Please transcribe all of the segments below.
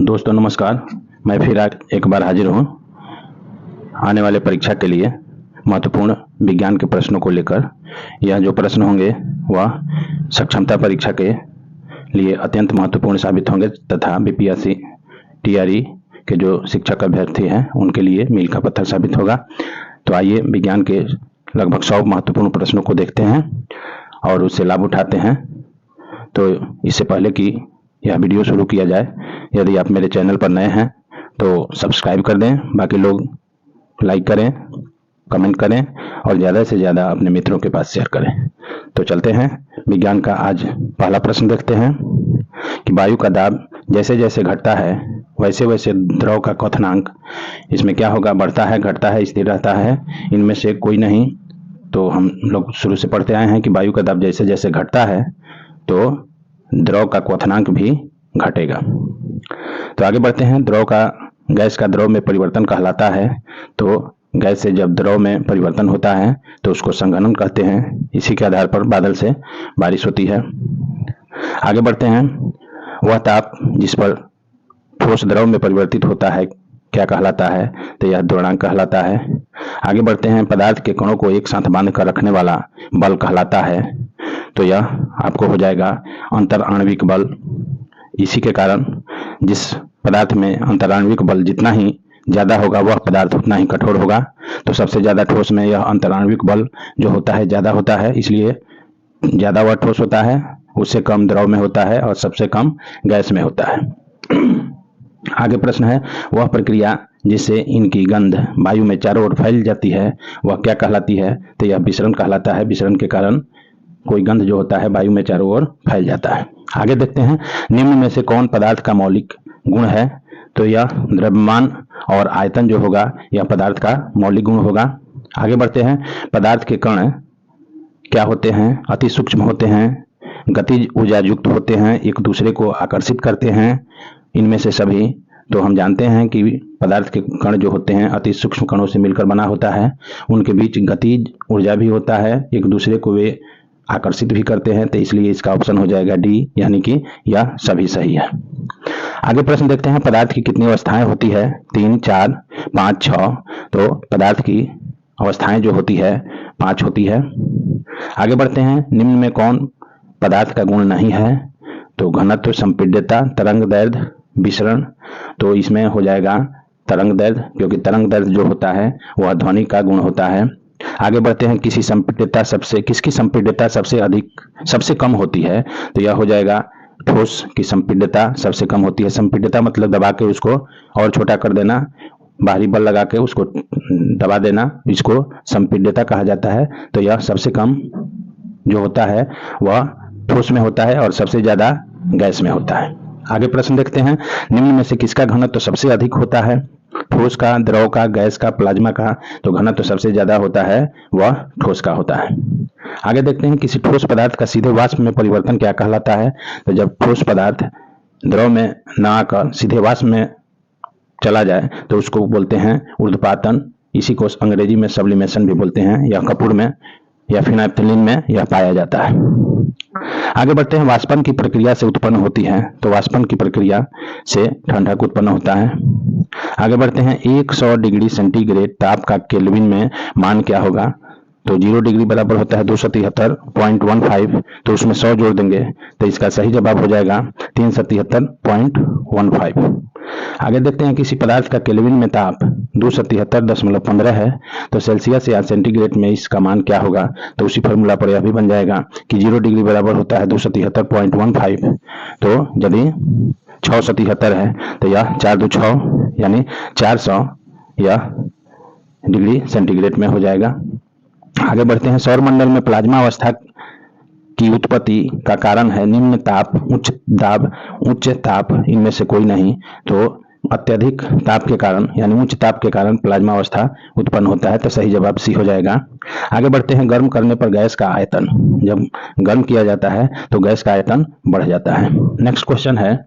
दोस्तों नमस्कार। मैं फिर एक बार हाजिर हूँ आने वाले परीक्षा के लिए महत्वपूर्ण विज्ञान के प्रश्नों को लेकर। यह जो प्रश्न होंगे वह सक्षमता परीक्षा के लिए अत्यंत महत्वपूर्ण साबित होंगे तथा बीपीएससी टीआरई के जो शिक्षक अभ्यर्थी हैं उनके लिए मील का पत्थर साबित होगा। तो आइए विज्ञान के लगभग 100 महत्वपूर्ण प्रश्नों को देखते हैं और उससे लाभ उठाते हैं। तो इससे पहले कि यह वीडियो शुरू किया जाए, यदि आप मेरे चैनल पर नए हैं तो सब्सक्राइब कर दें, बाकी लोग लाइक करें, कमेंट करें और ज़्यादा से ज़्यादा अपने मित्रों के पास शेयर करें। तो चलते हैं विज्ञान का आज पहला प्रश्न देखते हैं कि वायु का दाब जैसे जैसे घटता है वैसे वैसे द्रव का क्वथनांक इसमें क्या होगा? बढ़ता है, घटता है, स्थिर रहता है, इनमें से कोई नहीं। तो हम लोग शुरू से पढ़ते आए हैं कि वायु का दाब जैसे जैसे घटता है तो द्रव का क्वथनांक भी घटेगा। तो आगे बढ़ते हैं। गैस का द्रव में परिवर्तन कहलाता है। तो गैस से जब द्रव में परिवर्तन होता है तो उसको संघनन कहते हैं। इसी के आधार पर बादल से बारिश होती है। आगे बढ़ते हैं। वह ताप जिस पर ठोस द्रव में परिवर्तित होता है क्या कहलाता है? तो यह द्रवणांक कहलाता है। आगे बढ़ते हैं। पदार्थ के कणों को एक साथ बांध कर रखने वाला बल कहलाता है। तो यह आपको हो जाएगा अंतर आणविक बल। इसी के कारण जिस पदार्थ में अंतर आणविक बल जितना ही ज्यादा होगा वह पदार्थ उतना ही कठोर होगा। तो सबसे ज्यादा ठोस में यह अंतर आणविक बल जो होता है ज्यादा होता है, इसलिए ज्यादा वह ठोस होता है, उससे कम द्रव में होता है और सबसे कम गैस में होता है। आगे प्रश्न है, वह प्रक्रिया जिससे इनकी गंध वायु में चारों ओर फैल जाती है वह क्या कहलाती है? तो यह विसरण कहलाता है। विसरण के कारण कोई गंध जो होता है वायु में चारों ओर फैल जाता है। आगे देखते हैं। निम्न में से कौन पदार्थ का मौलिक गुण है? तो यह द्रव्यमान और आयतन जो होगा यह पदार्थ का मौलिक गुण होगा। आगे बढ़ते हैं। पदार्थ के कण क्या होते हैं? अति सूक्ष्म होते हैं, गतिज ऊर्जा युक्त होते हैं, एक दूसरे को आकर्षित करते हैं। इनमें से सभी तो हम जानते हैं कि पदार्थ के कण जो होते हैं अति सूक्ष्म कणों से मिलकर बना होता है। उनके बीच गतिज ऊर्जा भी होता है, एक दूसरे को वे आकर्षित भी करते हैं। तो इसलिए इसका ऑप्शन हो जाएगा डी, यानी कि यह सभी सही है। आगे प्रश्न देखते हैं। पदार्थ की कितनी अवस्थाएं होती है? 3, 4, 5, 6। तो पदार्थ की अवस्थाएं जो होती है 5 होती है। आगे बढ़ते हैं। निम्न में कौन पदार्थ का गुण नहीं है? तो घनत्व, संपीड्यता, तरंग दैर्ध्य, विसरण। तो इसमें हो जाएगा तरंग दैर्ध्य, क्योंकि तरंग दैर्ध्य जो होता है वह ध्वनि का गुण होता है। आगे बढ़ते हैं। किसकी संपीड्यता सबसे कम होती है? तो यह हो जाएगा ठोस की संपीड्यता सबसे कम होती है। संपीड्यता मतलब दबा के उसको और छोटा कर देना, बाहरी बल लगा के उसको दबा देना, इसको संपीड्यता कहा जाता है। तो यह सबसे कम जो होता है वह ठोस में होता है और सबसे ज्यादा गैस में होता है। आगे प्रश्न देखते हैं। निम्न में से किसका घनत्व तो सबसे अधिक होता है? ठोस का, द्रव का, गैस का, प्लाज्मा का। तो घनत्व तो सबसे ज्यादा होता है वह ठोस का होता है। आगे देखते हैं। किसी ठोस पदार्थ का सीधे वाष्प में परिवर्तन क्या कहलाता है? तो जब ठोस पदार्थ द्रव में न आकर सीधे वाष्प में चला जाए तो उसको बोलते हैं ऊर्ध्वपातन। इसी को अंग्रेजी में सब्लिमेशन भी बोलते हैं। यह कपूर में या फिनाइल्फ्थीन में यह पाया जाता है। आगे बढ़ते हैं। वाष्पन की प्रक्रिया से उत्पन्न होती है। तो वाष्पन की प्रक्रिया से ठंडक उत्पन्न होता है। आगे बढ़ते हैं। 100 डिग्री सेंटीग्रेड ताप का केल्विन में मान क्या होगा? तो 0 डिग्री बराबर होता है 273.15। तो उसमें 100 जोड़ देंगे तो इसका सही जवाब हो जाएगा 377.15। आगे देखते हैं। किसी पदार्थ का केल्विन में ताप 277.15 है तो सेल्सियस या सेंटीग्रेड में इसका मान क्या होगा? तो उसी फॉर्मूला पर यह भी बन जाएगा कि 0 डिग्री बराबर होता है 277.15। तो यदि 677 है तो यह 4 2 6 यानी 400 या डिग्री सेंटीग्रेड में हो जाएगा। आगे बढ़ते हैं। सौरमंडल में प्लाज्मा अवस्था की उत्पत्ति का कारण है निम्न ताप, उच्च दाब, उच्च ताप, इनमें से कोई नहीं। तो अत्यधिक ताप के कारण यानी उच्च ताप के कारण प्लाज्मा अवस्था उत्पन्न होता है। तो सही जवाब सी हो जाएगा। आगे बढ़ते हैं। गर्म करने पर गैस का आयतन, जब गर्म किया जाता है तो गैस का आयतन बढ़ जाता है। नेक्स्ट क्वेश्चन है।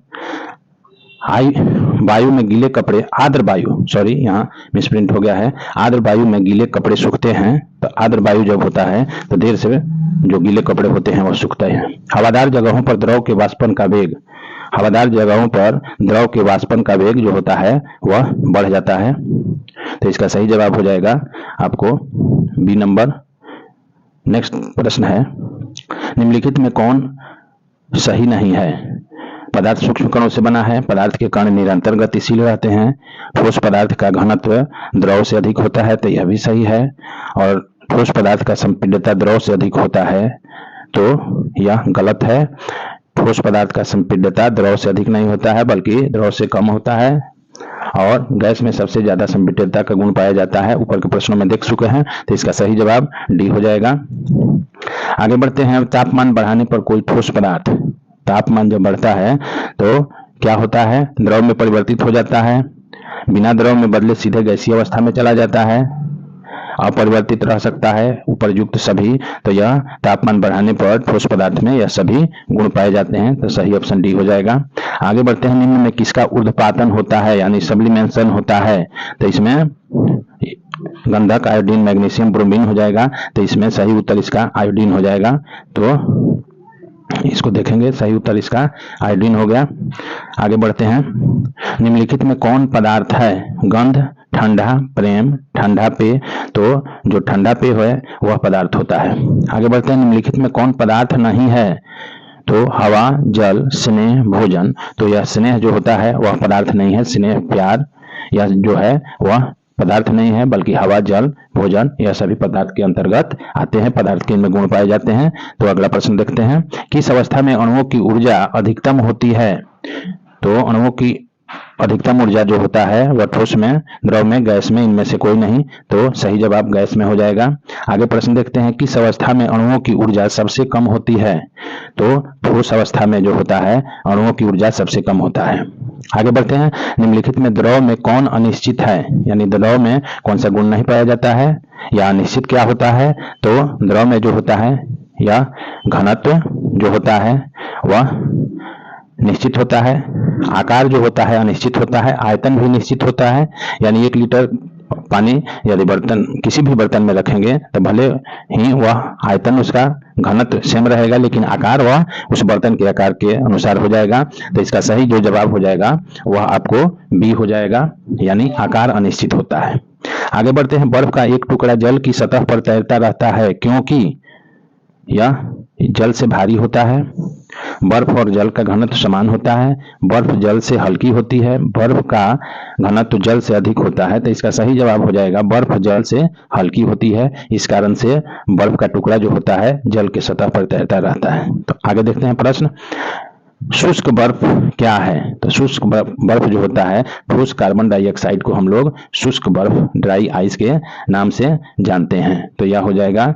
वायु में गीले कपड़े, आर्द्र वायु, सॉरी यहाँ मिसप्रिंट हो गया है, आर्द्र वायु में गीले कपड़े सूखते हैं। तो आर्द्र वायु जब होता है तो देर से जो गीले कपड़े होते हैं वो सूखते हैं। हवादार जगहों पर द्रव के वाष्पन का वेग हवादार जगहों पर द्रव के वाष्पन का वेग जो होता है वह बढ़ जाता है। तो इसका सही जवाब हो जाएगा आपको बी नंबर। नेक्स्ट प्रश्न है, निम्नलिखित में कौन सही नहीं है? पदार्थ सूक्ष्म कणों से बना है, पदार्थ के कण निरंतर गतिशील रहते हैं, ठोस पदार्थ का घनत्व द्रव से अधिक होता है, तो यह भी सही है, और ठोस पदार्थ का संपीड्यता द्रव से अधिक होता है, तो यह गलत है। ठोस पदार्थ का संपीड्यता द्रव से अधिक नहीं होता है बल्कि द्रव से कम होता है, और गैस में सबसे ज्यादा संपीड्यता का गुण पाया जाता है। ऊपर के प्रश्नों में देख चुके हैं, तो इसका सही जवाब डी हो जाएगा। आगे बढ़ते हैं, तापमान बढ़ाने पर कोई ठोस पदार्थ, तापमान जब बढ़ता है तो क्या होता है? द्रव में परिवर्तित हो जाता है, बिना द्रव में बदले सीधे गैसीय अवस्था में चला जाता है, अपरिवर्तित रह सकता है, उपरयुक्त सभी। तो यह तापमान बढ़ाने पर ठोस पदार्थ में यह सभी गुण पाए जाते हैं, तो सही ऑप्शन डी हो जाएगा। आगे बढ़ते हैं, निम्न में किसका ऊर्ध्वपातन होता है यानी सब्लिमेशन होता है? तो इसमें गंधक, आयोडीन, मैग्नीशियम, ब्रोमीन हो जाएगा, तो इसमें सही उत्तर इसका आयोडीन हो जाएगा। तो इसको देखेंगे, सही उत्तर इसका आयोडीन हो गया। आगे बढ़ते हैं, निम्नलिखित में कौन पदार्थ है? गंध, ठंडा, प्रेम, ठंडा पेय। तो जो ठंडा पेय है वह पदार्थ होता है। आगे बढ़ते हैं, निम्नलिखित में कौन पदार्थ नहीं है? तो हवा, जल, स्नेह, भोजन। तो यह स्नेह जो होता है वह पदार्थ नहीं है, स्नेह, प्यार, यह जो है वह पदार्थ नहीं है, बल्कि हवा, जल, भोजन यह सभी पदार्थ के अंतर्गत आते हैं, पदार्थ के इनमें गुण पाए जाते हैं। तो अगला प्रश्न देखते हैं, किस अवस्था में अणुओं की ऊर्जा अधिकतम होती है? तो अणुओं की अधिकतम ऊर्जा जो होता है वह ठोस में, द्रव में, गैस में, इनमें से कोई नहीं, तो सही जवाब गैस में हो जाएगा। आगे प्रश्न देखते हैं, किस अवस्था में अणुओं की ऊर्जा सबसे कम होती है? तो ठोस अवस्था में जो होता है अणुओं की ऊर्जा सबसे कम होता है। आगे बढ़ते हैं, निम्नलिखित में द्रव में कौन अनिश्चित है यानी द्रव में कौन सा गुण नहीं पाया जाता है या अनिश्चित क्या होता है? तो द्रव में जो होता है या घनत्व जो होता है वह निश्चित होता है, आकार जो होता है अनिश्चित होता है, आयतन भी निश्चित होता है, यानी 1 लीटर पानी यदि बर्तन किसी भी बर्तन में रखेंगे तो भले ही वह आयतन उसका घनत्व सेम रहेगा, लेकिन आकार वह उस बर्तन के आकार के अनुसार हो जाएगा। तो इसका सही जो जवाब हो जाएगा वह आपको बी हो जाएगा, यानी आकार अनिश्चित होता है। आगे बढ़ते हैं, बर्फ का एक टुकड़ा जल की सतह पर तैरता रहता है क्योंकि यह जल से भारी होता है, बर्फ और जल का घनत्व समान होता है, बर्फ जल से हल्की होती है, बर्फ का घनत्व जल से अधिक होता है। तो इसका सही जवाब हो जाएगा बर्फ जल से हल्की होती है, इस कारण से बर्फ का टुकड़ा जो होता है जल के सतह पर तैरता रहता है। तो आगे देखते हैं प्रश्न, शुष्क बर्फ क्या है? तो शुष्क बर्फ जो होता है, ठोस कार्बन डाइऑक्साइड को हम लोग शुष्क बर्फ, ड्राई आइस के नाम से जानते हैं। तो यह हो जाएगा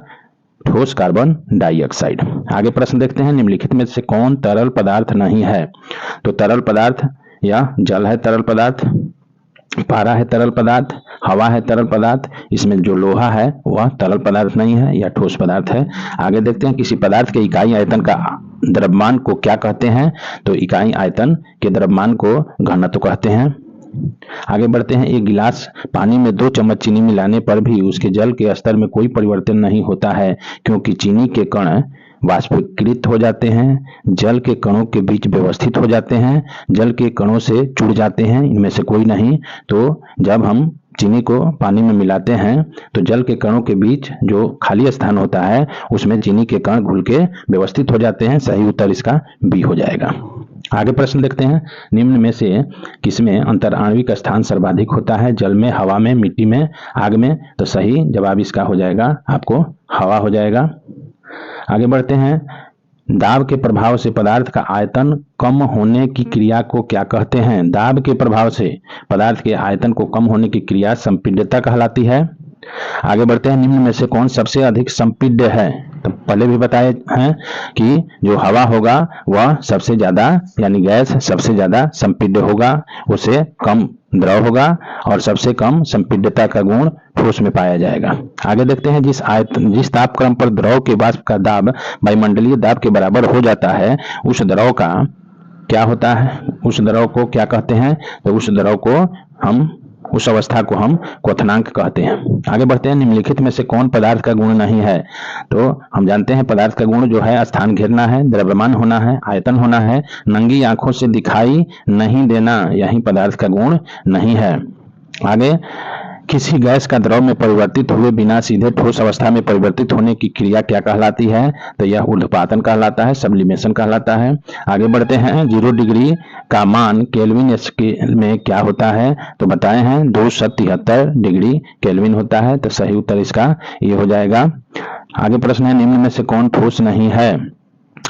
ठोस कार्बन डाइऑक्साइड। आगे प्रश्न देखते हैं, निम्नलिखित में से कौन तरल पदार्थ नहीं है? तो तरल पदार्थ या जल है तरल पदार्थ, पारा है तरल पदार्थ, हवा है तरल पदार्थ, इसमें जो लोहा है वह तरल पदार्थ नहीं है या ठोस पदार्थ है। आगे देखते हैं, किसी पदार्थ के इकाई आयतन का द्रव्यमान को क्या कहते हैं? तो इकाई आयतन के द्रव्यमान को घनत्व कहते हैं। आगे बढ़ते हैं, एक गिलास पानी में 2 चम्मच चीनी मिलाने पर भी उसके जल के स्तर में कोई परिवर्तन नहीं होता है क्योंकि चीनी के कण वाष्पीकृत हो जाते हैं, जल के कणों के बीच व्यवस्थित हो जाते हैं, जल के कणों से जुड़ जाते हैं, इनमें से कोई नहीं। तो जब हम चीनी को पानी में मिलाते हैं तो जल के कणों के बीच जो खाली स्थान होता है उसमें चीनी के कण घुल के व्यवस्थित हो जाते हैं। सही उत्तर इसका बी हो जाएगा। आगे प्रश्न देखते हैं, निम्न में से किसमें अंतराण्विक स्थान सर्वाधिक होता है? जल में, हवा में, मिट्टी में, आग में। तो सही जवाब इसका हो जाएगा आपको हवा हो जाएगा। आगे बढ़ते हैं, दाब के प्रभाव से पदार्थ का आयतन कम होने की क्रिया को क्या कहते हैं? दाब के प्रभाव से पदार्थ के आयतन को कम होने की क्रिया संपीड्यता कहलाती है। आगे बढ़ते हैं, निम्न में से कौन सबसे अधिक संपीड्य है? तो पहले भी बताए हैं कि जो हवा होगा वह सबसे ज्यादा यानी गैस सबसे ज्यादा संपीड्य होगा, उसे कम द्रव होगा और सबसे कम संपीड्यता का गुण ठोस में पाया जाएगा। आगे देखते हैं, जिस तापक्रम पर द्रव के वाष्प का दाब वायुमंडलीय दाब के बराबर हो जाता है उस द्रव का क्या होता है? उस द्रव को क्या कहते हैं? तो उस द्रव को हम उस अवस्था को हम क्वथनांक कहते हैं। आगे बढ़ते हैं, निम्नलिखित में से कौन पदार्थ का गुण नहीं है? तो हम जानते हैं पदार्थ का गुण जो है स्थान घेरना है, द्रव्यमान होना है, आयतन होना है, नंगी आंखों से दिखाई नहीं देना, यही पदार्थ का गुण नहीं है। आगे, किसी गैस का द्रव में परिवर्तित हुए बिना सीधे ठोस अवस्था में परिवर्तित होने की क्रिया क्या कहलाती है? तो यह ऊर्ध्वपातन कहलाता है, सब्लिमेशन कहलाता है। आगे बढ़ते हैं, 0 डिग्री का मान केल्विन स्केल में क्या होता है? तो बताए हैं 273 डिग्री केल्विन होता है। तो सही उत्तर इसका ये हो जाएगा। आगे प्रश्न है, निम्न में से कौन ठोस नहीं है?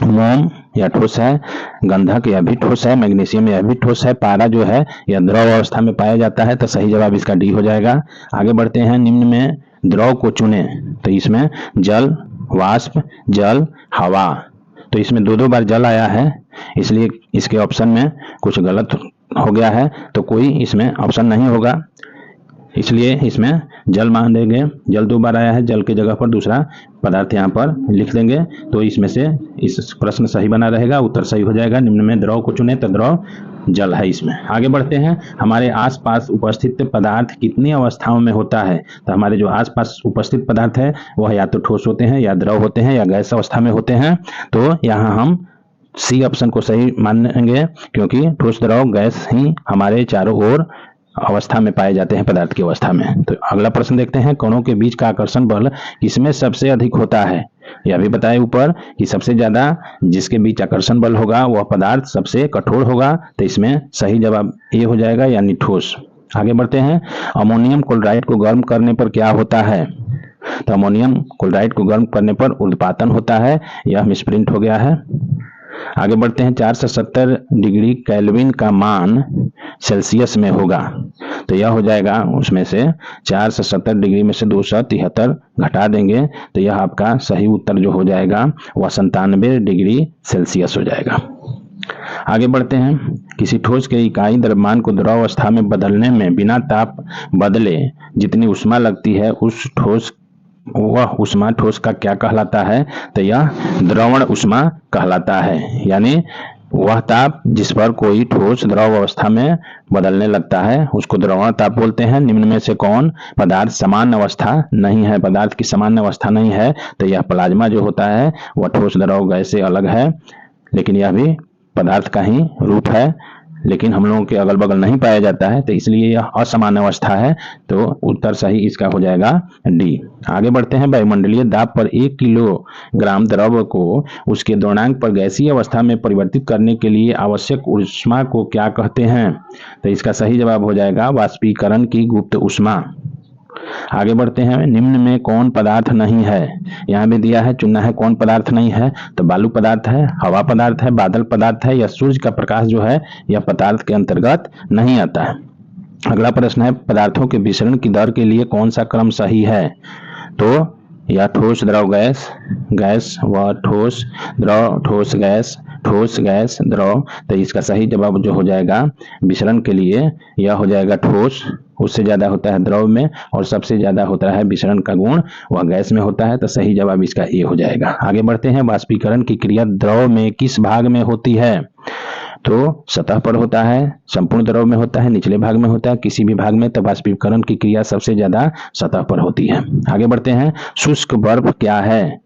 मोम यह ठोस है, गंधक यह भी ठोस है, मैग्नीशियम यह भी ठोस है, पारा जो है यह द्रव अवस्था में पाया जाता है। तो सही जवाब इसका डी हो जाएगा। आगे बढ़ते हैं, निम्न में द्रव को चुने। तो इसमें जल, वाष्प, जल, हवा, तो इसमें दो बार जल आया है, इसलिए इसके ऑप्शन में कुछ गलत हो गया है, तो कोई इसमें ऑप्शन नहीं होगा, इसलिए इसमें जल मान देंगे। जल 2 बार आया है, जल की जगह पर दूसरा पदार्थ यहाँ पर लिख देंगे, तो इसमें से इस प्रश्न सही बना रहेगा, उत्तर सही हो जाएगा। निम्न में द्रव को चुने, तो द्रव जल है इसमें। आगे बढ़ते हैं, हमारे आसपास उपस्थित पदार्थ कितनी अवस्थाओं में होता है? तो हमारे जो आसपास उपस्थित पदार्थ है वह या तो ठोस होते हैं, या द्रव होते हैं, या गैस अवस्था में होते हैं। तो यहाँ हम सी ऑप्शन को सही मानेंगे, क्योंकि ठोस, द्रव, गैस ही हमारे चारों ओर अवस्था में पाए जाते हैं पदार्थ की अवस्था में। तो अगला प्रश्न देखते हैं, कणों के बीच का आकर्षण बल किसमें सबसे अधिक होता है? यह भी बताए ऊपर कि सबसे ज्यादा जिसके बीच आकर्षण बल होगा वह पदार्थ सबसे कठोर होगा। तो इसमें सही जवाब ये हो जाएगा, यानी ठोस। आगे बढ़ते हैं, अमोनियम क्लोराइड को गर्म करने पर क्या होता है? तो अमोनियम क्लोराइड को गर्म करने पर ऊर्ध्वपातन होता है, यह मिसप्रिंट हो गया है। आगे बढ़ते हैं, 470 डिग्री केल्विन का मान सेल्सियस में होगा। तो यह हो जाएगा, उसमें से 470 डिग्री में से 273 घटा देंगे, तो यह आपका सही उत्तर जो हो जाएगा वह 97 डिग्री सेल्सियस हो जाएगा। आगे बढ़ते हैं, किसी ठोस के इकाई द्रव्यमान को द्रव अवस्था में बदलने में बिना ताप बदले जितनी ऊष्मा लगती है, उस ठोस वह ऊष्मा ठोस का क्या कहलाता है? तो यह द्रवण ऊष्मा कहलाता है, यानी वह ताप जिस पर कोई ठोस द्रव अवस्था में बदलने लगता है उसको द्रवण ताप बोलते हैं। निम्न में से कौन पदार्थ समान अवस्था नहीं है? पदार्थ की समान अवस्था नहीं है, तो यह प्लाज्मा जो होता है वह ठोस, द्रव, गैस से अलग है, लेकिन यह भी पदार्थ का ही रूप है, लेकिन हम लोगों के अगल बगल नहीं पाया जाता है, तो इसलिए यह असमान अवस्था है। तो उत्तर सही इसका हो जाएगा डी। आगे बढ़ते हैं, वायुमंडलीय दाब पर 1 किलोग्राम द्रव को उसके द्रवणांक पर गैसीय अवस्था में परिवर्तित करने के लिए आवश्यक ऊष्मा को क्या कहते हैं? तो इसका सही जवाब हो जाएगा वाष्पीकरण की गुप्त ऊष्मा। आगे बढ़ते हैं, निम्न में कौन पदार्थ नहीं है? यहाँ भी दिया है, चुनना है कौन पदार्थ नहीं है। तो बालू पदार्थ है, हवा पदार्थ है, बादल पदार्थ है, या सूर्य का प्रकाश जो है यह पदार्थ के अंतर्गत नहीं आता है। अगला प्रश्न है, पदार्थों के विसरण की दर के लिए कौन सा क्रम सही है? तो या ठोस, द्रव, गैस, गैस व ठोस, द्रव, ठोस, गैस, ठोस, गैस, द्रव। तो इसका सही जवाब जो हो जाएगा विसरण के लिए यह हो जाएगा ठोस, उससे ज्यादा होता है द्रव में, और सबसे ज्यादा होता है विसरण का गुण वह गैस में होता है। तो सही जवाब इसका ए हो जाएगा। आगे बढ़ते हैं, वाष्पीकरण की क्रिया द्रव में किस भाग में होती है? तो सतह पर होता है, संपूर्ण द्रव में होता है, निचले भाग में होता है, किसी भी भाग में। तो वाष्पीकरण की क्रिया सबसे ज्यादा सतह पर होती है। आगे बढ़ते हैं, शुष्क बर्फ क्या है?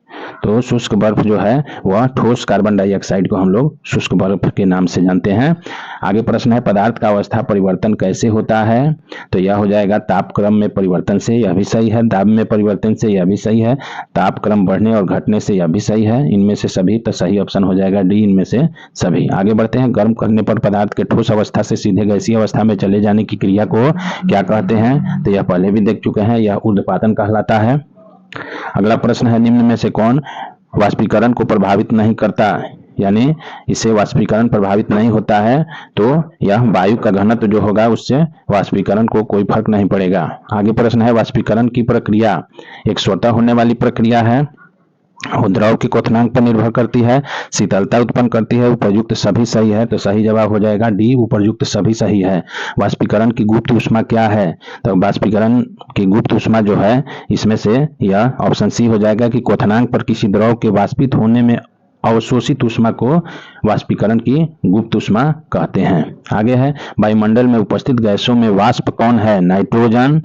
तो शुष्क बर्फ जो है वह ठोस कार्बन डाइऑक्साइड को हम लोग शुष्क बर्फ के नाम से जानते हैं। आगे प्रश्न है, पदार्थ का अवस्था परिवर्तन कैसे होता है? तो यह हो जाएगा तापक्रम में परिवर्तन से, यह भी सही है। दाब में परिवर्तन से, यह भी सही है। तापक्रम बढ़ने और घटने से, यह भी सही है। इनमें से सभी, तो सही ऑप्शन हो जाएगा डी, इनमें से सभी। आगे बढ़ते हैं, गर्म करने पर पदार्थ के ठोस अवस्था से सीधे गैसीय अवस्था में चले जाने की क्रिया को क्या कहते हैं? तो यह पहले भी देख चुके हैं, यह ऊर्ध्वपातन कहलाता है। अगला प्रश्न है, निम्न में से कौन वाष्पीकरण को प्रभावित नहीं करता, यानी इससे वाष्पीकरण प्रभावित नहीं होता है? तो यह वायु का घनत्व जो होगा उससे वाष्पीकरण को कोई फर्क नहीं पड़ेगा। आगे प्रश्न है, वाष्पीकरण की प्रक्रिया एक स्वतः होने वाली प्रक्रिया है और द्रव के क्वथनांक पर निर्भर करती है, शीतलता उत्पन्न करती है, उपयुक्त सभी सही है। तो सही जवाब हो जाएगा डी, उपयुक्त सभी सही है। वाष्पीकरण की गुप्त ऊष्मा क्या है? तो वाष्पीकरण की गुप्त ऊष्मा जो है इसमें से यह ऑप्शन सी हो जाएगा कि क्वथनांक पर किसी द्रव के वाष्पित होने में अवशोषित ऊष्मा को वाष्पीकरण की गुप्त ऊष्मा कहते हैं। आगे है, वायुमंडल में उपस्थित गैसों में वाष्प कौन है? Nitrogen,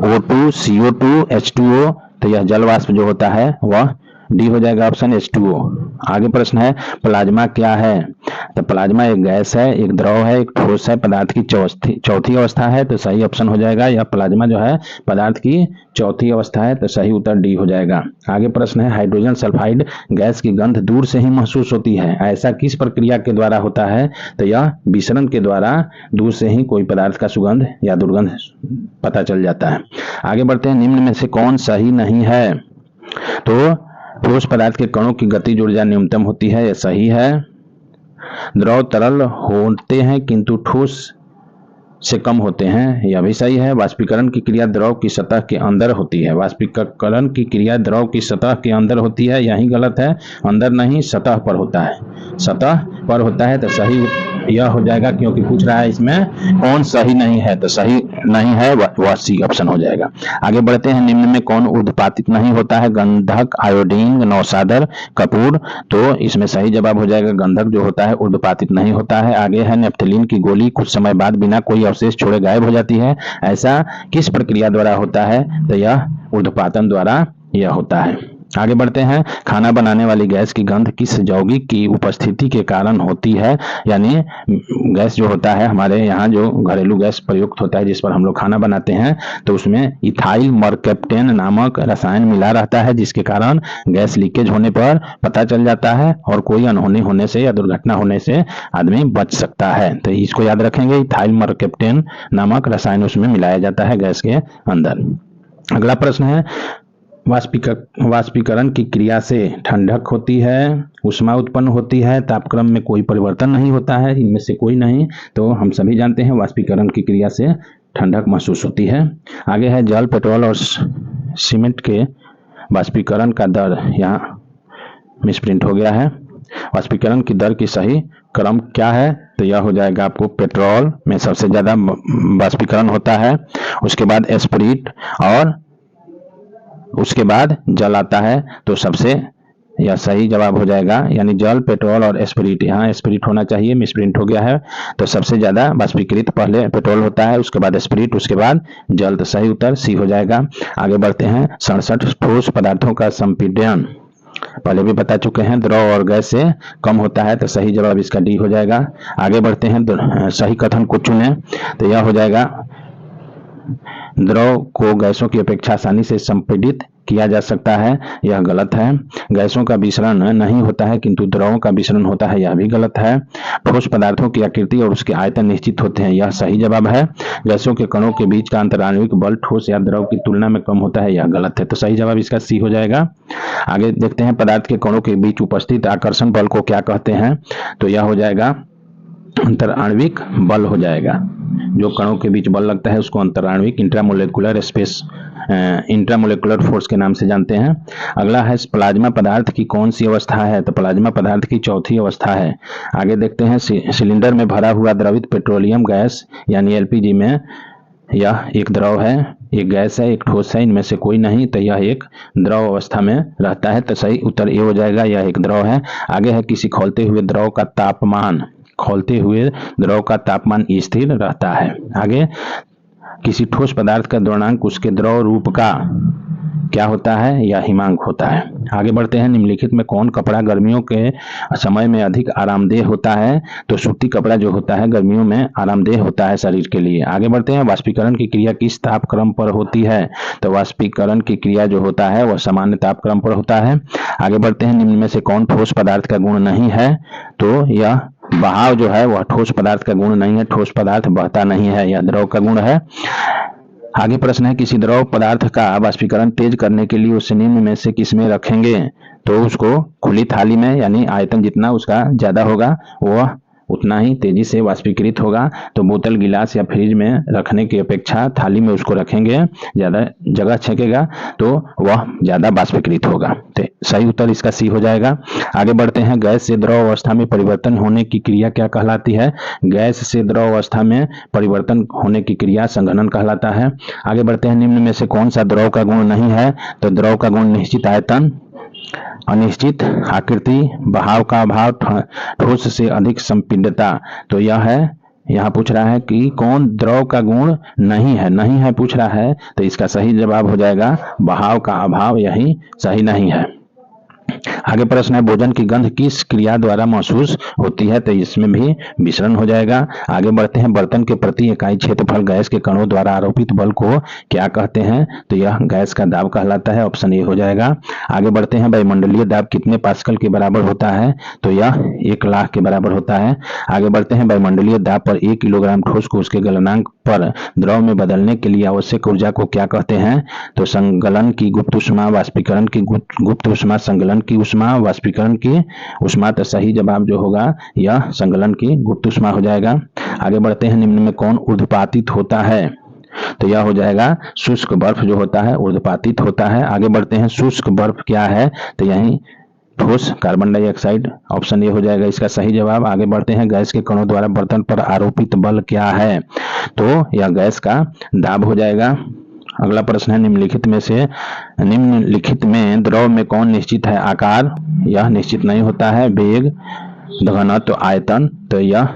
O2, CO2, H2O। तो यह जल वाष्प जो होता है वह डी हो जाएगा ऑप्शन H2O। आगे प्रश्न है, प्लाज्मा क्या है? तो प्लाज्मा एक गैस है, एक द्रव है, एक ठोस है, पदार्थ की चौथी अवस्था है। तो सही ऑप्शन हो जाएगा, यह प्लाज्मा जो है पदार्थ की चौथी अवस्था है। तो सही उत्तर डी हो जाएगा। आगे प्रश्न है, हाइड्रोजन सल्फाइड गैस की गंध दूर से ही महसूस होती है, ऐसा किस प्रक्रिया के द्वारा होता है? तो यह विसरण के द्वारा दूर से ही कोई पदार्थ का सुगंध या दुर्गंध पता चल जाता है। आगे बढ़ते हैं, निम्न में से कौन सही नहीं है? तो ठोस पदार्थ के कणों की गतिज ऊर्जा न्यूनतम होती है, यह सही है। द्रव तरल होते हैं किंतु ठोस से कम होते हैं, यह भी सही है। वाष्पीकरण की क्रिया द्रव की सतह के अंदर होती है, वाष्पीकरण की क्रिया द्रव की सतह के अंदर होती है, यही गलत है। अंदर नहीं, सतह पर होता है, सतह पर होता है। तो सही यह हो जाएगा, क्योंकि पूछ रहा है इसमें कौन सही नहीं है, तो सही नहीं है वह सी ऑप्शन हो जाएगा। आगे बढ़ते हैं, निम्न में कौन ऊर्ध्वपातित नहीं होता है? गंधक, आयोडीन, नौसादर, कपूर। तो इसमें सही जवाब हो जाएगा गंधक जो होता है ऊर्ध्वपातित नहीं होता है। आगे है, नेफ्थलीन की गोली कुछ समय बाद बिना कोई अवशेष छोड़े गायब हो जाती है, ऐसा किस प्रक्रिया द्वारा होता है? तो यह ऊर्ध्वपातन द्वारा यह होता है। आगे बढ़ते हैं, खाना बनाने वाली गैस की गंध किस यौगिक की उपस्थिति के कारण होती है? यानी गैस जो होता है हमारे यहाँ जो घरेलू गैस प्रयुक्त होता है जिस पर हम लोग खाना बनाते हैं, तो उसमें इथाइल मरकैप्टेन नामक रसायन मिला रहता है, जिसके कारण गैस लीकेज होने पर पता चल जाता है और कोई अनहोनी होने से या दुर्घटना होने से आदमी बच सकता है। तो इसको याद रखेंगे, इथाइल मरकैप्टेन नामक रसायन उसमें मिलाया जाता है गैस के अंदर। अगला प्रश्न है, वाष्पीकरण की क्रिया से ठंडक होती है, ऊष्मा उत्पन्न होती है, तापक्रम में कोई परिवर्तन नहीं होता है, इनमें से कोई नहीं। तो हम सभी जानते हैं वाष्पीकरण की क्रिया से ठंडक महसूस होती है। आगे है, जल, पेट्रोल और सीमेंट के वाष्पीकरण का दर यहाँ मिसप्रिंट हो गया है। वाष्पीकरण की दर की सही क्रम क्या है? तो यह हो जाएगा आपको, पेट्रोल में सबसे ज्यादा वाष्पीकरण होता है, उसके बाद एस्पिरिट और उसके बाद जल आता है। तो सबसे यह सही जवाब हो जाएगा, यानी जल, पेट्रोल और एस्पिरिट। यहाँ एस्पिरिट होना चाहिए, मिसप्रिंट हो गया है। तो सबसे ज्यादा वाष्पीकृत पहले पेट्रोल होता है, उसके बाद एस्पिरिट, उसके बाद जल। तो सही उत्तर सी हो जाएगा। आगे बढ़ते हैं, 67 ठोस पदार्थों का संपीड़न पहले भी बता चुके हैं, द्रव और गैस से कम होता है। तो सही जवाब इसका डी हो जाएगा। आगे बढ़ते हैं, सही कथन को चुने। तो यह हो जाएगा, द्रव को गैसों की अपेक्षा आसानी से संपीड़ित किया जा सकता है, यह गलत है। गैसों का विसरण नहीं होता है किंतु द्रवों का विसरण होता है, यह भी गलत है। ठोस पदार्थों की आकृति और उसके आयतन निश्चित होते हैं, यह सही जवाब है। गैसों के कणों के बीच का अंतराण्विक बल ठोस या द्रव की तुलना में कम होता है, यह गलत है। तो सही जवाब इसका सी हो जाएगा। आगे देखते हैं, पदार्थ के कणों के बीच उपस्थित आकर्षण बल को क्या कहते हैं? तो यह हो जाएगा अंतराण्विक बल हो जाएगा। जो कणों के बीच बल लगता है उसको अंतराण्विक इंट्रामोलेकुलर फोर्स के नाम से जानते हैं। अगला है, प्लाज्मा पदार्थ की कौन सी अवस्था है? तो प्लाज्मा पदार्थ की चौथी अवस्था है। आगे देखते हैं, सिलेंडर में भरा हुआ द्रवित पेट्रोलियम गैस यानी एलपीजी में यह एक द्रव है, एक गैस है, एक ठोस है, इनमें से कोई नहीं। तो यह एक द्रव अवस्था में रहता है। तो सही उत्तर ये हो जाएगा, यह एक द्रव है। आगे है, किसी खौलते हुए द्रव का तापमान स्थिर रहता है। आगे, किसी ठोस पदार्थ का द्रवणांक उसके द्रव रूप का क्या होता है? या हिमांक होता है। आगे बढ़ते हैं, निम्नलिखित में कौन कपड़ा गर्मियों के समय में अधिक आरामदेह होता है? तो सूती कपड़ा जो होता है गर्मियों में आरामदेह होता है शरीर के लिए। आगे बढ़ते हैं, वाष्पीकरण की क्रिया किस तापक्रम पर होती है? तो वाष्पीकरण की क्रिया जो होता है वह सामान्य तापक्रम पर होता है। आगे बढ़ते हैं, निम्न में से कौन ठोस पदार्थ का गुण नहीं है? तो यह बहाव जो है वह ठोस पदार्थ का गुण नहीं है, ठोस पदार्थ बहता नहीं है, यह द्रव का गुण है। आगे प्रश्न है, किसी द्रव पदार्थ का वाष्पीकरण तेज करने के लिए उसे निम्न में से किसमें रखेंगे? तो उसको खुली थाली में, यानी आयतन जितना उसका ज्यादा होगा वह उतना ही तेजी से वाष्पीकृत होगा। तो बोतल, गिलास या फ्रिज में रखने की अपेक्षा थाली में उसको रखेंगे, ज्यादा जगह छेकेगा तो वह ज्यादा वाष्पीकृत होगा। तो सही उत्तर इसका सी हो जाएगा। आगे बढ़ते हैं, गैस से द्रव अवस्था में परिवर्तन होने की क्रिया क्या कहलाती है? गैस से द्रव अवस्था में परिवर्तन होने की क्रिया संघनन कहलाता है। आगे बढ़ते हैं, निम्न में से कौन सा द्रव का गुण नहीं है? तो द्रव का गुण निश्चित आयतन अनिश्चित आकृति, बहाव का अभाव, ठोस से अधिक संपीड्यता। तो यह है, यहाँ पूछ रहा है कि कौन द्रव का गुण नहीं है, नहीं है पूछ रहा है, तो इसका सही जवाब हो जाएगा बहाव का अभाव, यही सही नहीं है। आगे प्रश्न है, भोजन की गंध किस क्रिया द्वारा महसूस होती है, तो इसमें भी मिश्रण हो जाएगा। आगे बढ़ते हैं, बर्तन के प्रति इकाई क्षेत्रफल गैस के कणों द्वारा आरोपित बल को क्या कहते हैं, तो यह गैस का दाब कहलाता है, ऑप्शन ए हो जाएगा। आगे बढ़ते हैं, वायुमंडलीय दाब कितने पास्कल के बराबर होता है, तो यह 1,00,000 के बराबर होता है। आगे बढ़ते हैं, वायुमंडलीय दाब पर 1 किलोग्राम ठोस को उसके गलनांक पर द्रव में बदलने के लिए आवश्यक ऊर्जा को क्या कहते हैं, तो संगलन की गुप्त उष्मा, वाष्पीकरण की गुप्त उष्मा, संगलन की उष्मा, वाष्पीकरण की उष्मा। तो सही जवाब जो होगा यह संगलन की गुप्त उष्मा हो जाएगा। आगे बढ़ते हैं, निम्न में कौन ऊर्ध्वपातित होता है, तो यह हो जाएगा शुष्क बर्फ जो होता है ऊर्ध्वपातित होता है। आगे बढ़ते हैं, शुष्क बर्फ क्या है, तो यही ठोस कार्बन डाइऑक्साइड, ऑप्शन ए हो जाएगा इसका सही जवाब। आगे बढ़ते हैं, गैस के कणों द्वारा बर्तन पर आरोपित बल क्या है, तो यह गैस का दाब हो जाएगा। अगला प्रश्न है, निम्नलिखित में द्रव में कौन निश्चित है, आकार, यह निश्चित नहीं होता है, वेग, घनत्व, आयतन, तो यह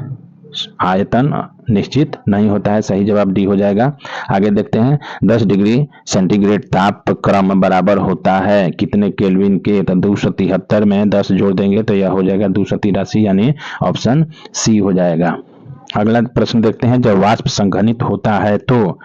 आयतन निश्चित नहीं होता है, सही जवाब डी हो जाएगा। आगे देखते हैं, 10 डिग्री सेंटीग्रेड तापक्रम बराबर होता है कितने केल्विन के, तो 273 में 10 जोड़ देंगे तो यह हो जाएगा 283, यानी ऑप्शन सी हो जाएगा। अगला प्रश्न देखते हैं, जब वाष्प संघनित होता है तो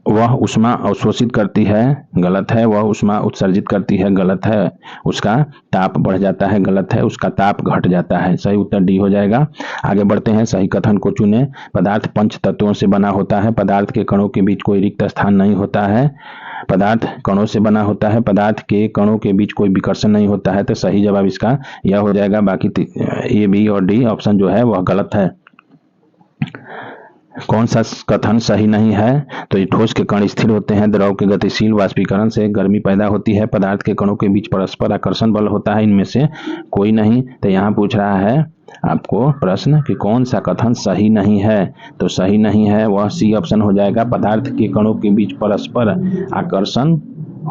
वह ऊष्मा अवशोषित करती है, गलत है, वह ऊष्मा उत्सर्जित करती है, गलत है, उसका ताप बढ़ जाता है, गलत है, उसका ताप घट जाता है, सही उत्तर डी हो जाएगा। आगे बढ़ते हैं, सही कथन को चुने। पदार्थ पंच तत्वों से बना होता है, पदार्थ के कणों के बीच कोई रिक्त स्थान नहीं होता है, पदार्थ कणों से बना होता है, पदार्थ के कणों के बीच कोई विकर्षण नहीं होता है, तो सही जवाब इसका यह हो जाएगा। बाकी ए, बी और डी ऑप्शन जो है वह गलत है। कौन सा कथन सही नहीं है, तो ये ठोस के कण स्थिर होते हैं, द्रव के गतिशील, वाष्पीकरण से गर्मी पैदा होती है, पदार्थ के कणों के बीच परस्पर आकर्षण बल होता है, इनमें से कोई नहीं। तो यहाँ पूछ रहा है आपको प्रश्न कि कौन सा कथन सही नहीं है, तो सही नहीं है वह सी ऑप्शन हो जाएगा, पदार्थ के कणों के बीच परस्पर आकर्षण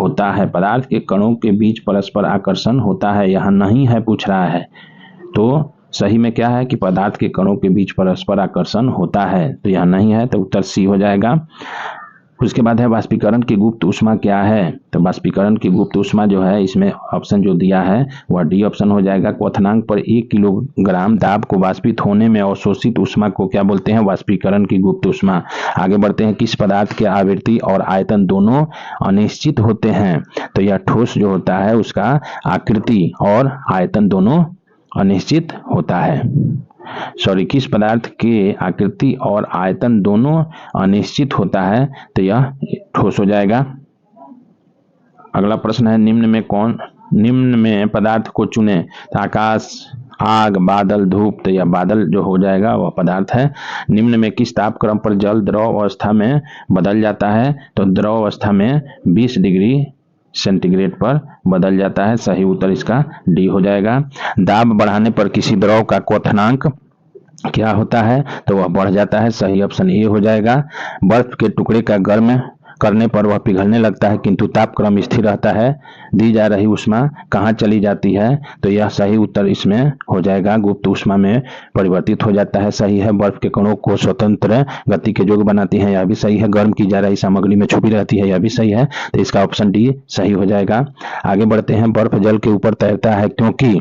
होता है, पदार्थ के कणों के बीच परस्पर आकर्षण होता है, यहाँ नहीं है पूछ रहा है। तो सही में क्या है कि पदार्थ के कणों के बीच परस्पर आकर्षण होता है, तो यह नहीं है, तो उत्तर सी हो जाएगा। उसके बाद है, वाष्पीकरण की गुप्त उष्मा क्या है, तो वाष्पीकरण की गुप्त उष्मा जो है इसमें ऑप्शन जो दिया है वह डी ऑप्शन हो जाएगा। क्वथनांक पर 1 किलोग्राम दाब को वाष्पित होने में अवशोषित उष्मा को क्या बोलते हैं, वाष्पीकरण की गुप्त उष्मा। आगे बढ़ते हैं, किस पदार्थ के आवृत्ति और आयतन दोनों अनिश्चित होते हैं, तो यह ठोस जो होता है उसका आकृति और आयतन दोनों अनिश्चित होता है। सॉरी, किस पदार्थ के आकृति और आयतन दोनों अनिश्चित होता है, तो यह ठोस हो जाएगा। अगला प्रश्न है, निम्न में पदार्थ को चुने, तो आकाश, आग, बादल, धूप, तो यह बादल जो हो जाएगा वह पदार्थ है। निम्न में किस तापक्रम पर जल द्रव अवस्था में बदल जाता है, तो द्रव अवस्था में 20 डिग्री सेंटीग्रेड पर बदल जाता है, सही उत्तर इसका डी हो जाएगा। दाब बढ़ाने पर किसी द्रव का क्वथनांक क्या होता है, तो वह बढ़ जाता है, सही ऑप्शन ए हो जाएगा। बर्फ के टुकड़े का गर्म करने पर वह पिघलने लगता है किंतु तापक्रम स्थिर रहता है, दी जा रही उष्मा कहाँ चली जाती है, तो यह सही उत्तर इसमें हो जाएगा, गुप्त उष्मा में परिवर्तित हो जाता है, सही है। बर्फ के कणों को स्वतंत्र गति के योग्य बनाती है, यह भी सही है। गर्म की जा रही सामग्री में छुपी रहती है, यह भी सही है, तो इसका ऑप्शन डी सही हो जाएगा। आगे बढ़ते हैं, बर्फ जल के ऊपर तैरता है क्योंकि,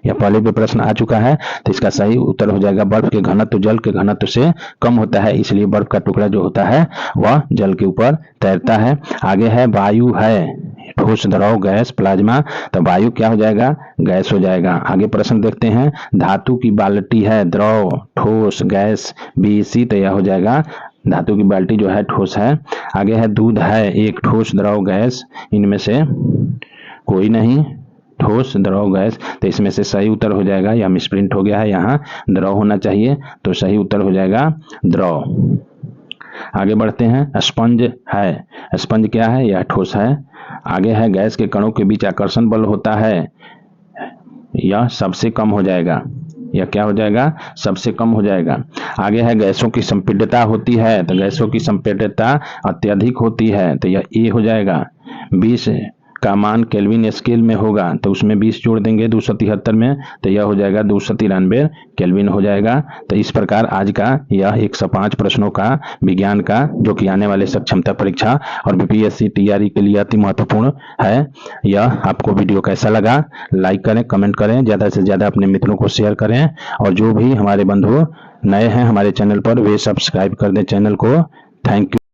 यह पहले भी प्रश्न आ चुका है, तो इसका सही उत्तर हो जाएगा, बर्फ के घनत्व जल के घनत्व से कम होता है, इसलिए बर्फ का टुकड़ा जो होता है वह जल के ऊपर तैरता है। आगे है, वायु है, ठोस, द्रव, गैस, प्लाज्मा, तो वायु क्या हो जाएगा, गैस हो जाएगा। आगे प्रश्न देखते हैं, धातु की बाल्टी है, द्रव, ठोस, गैस, BC, तो यह हो जाएगा धातु की बाल्टी जो है ठोस है। आगे है, दूध है, एक ठोस, द्रव, गैस, इनमें से कोई नहीं, ठोस, द्रव, गैस, तो इसमें से सही उत्तर हो जाएगा, यह मिसप्रिंट हो गया है, यहाँ द्रव होना चाहिए, तो सही उत्तर हो जाएगा द्रव। आगे बढ़ते हैं, स्पंज है, स्पंज क्या है, यह ठोस है। आगे है, गैस के कणों के बीच आकर्षण बल होता है, यह सबसे कम हो जाएगा, यह क्या हो जाएगा, सबसे कम हो जाएगा। आगे है, गैसों की संपीड्यता होती है, तो गैसों की संपीड्यता अत्यधिक होती है, तो यह ए हो जाएगा। 20 का मान केल्विन स्केल में होगा तो उसमें 20 जोड़ देंगे 273 में, तो यह हो जाएगा 293 केल्विन हो जाएगा। तो इस प्रकार आज का यह 105 प्रश्नों का विज्ञान का, जो कि आने वाले सक्षमता परीक्षा और बीपीएससी टीआरई के लिए अति महत्वपूर्ण है। यह आपको वीडियो कैसा लगा, लाइक करें, कमेंट करें, ज़्यादा से ज़्यादा अपने मित्रों को शेयर करें, और जो भी हमारे बंधु नए हैं हमारे चैनल पर वे सब्सक्राइब कर दें चैनल को। Thank you.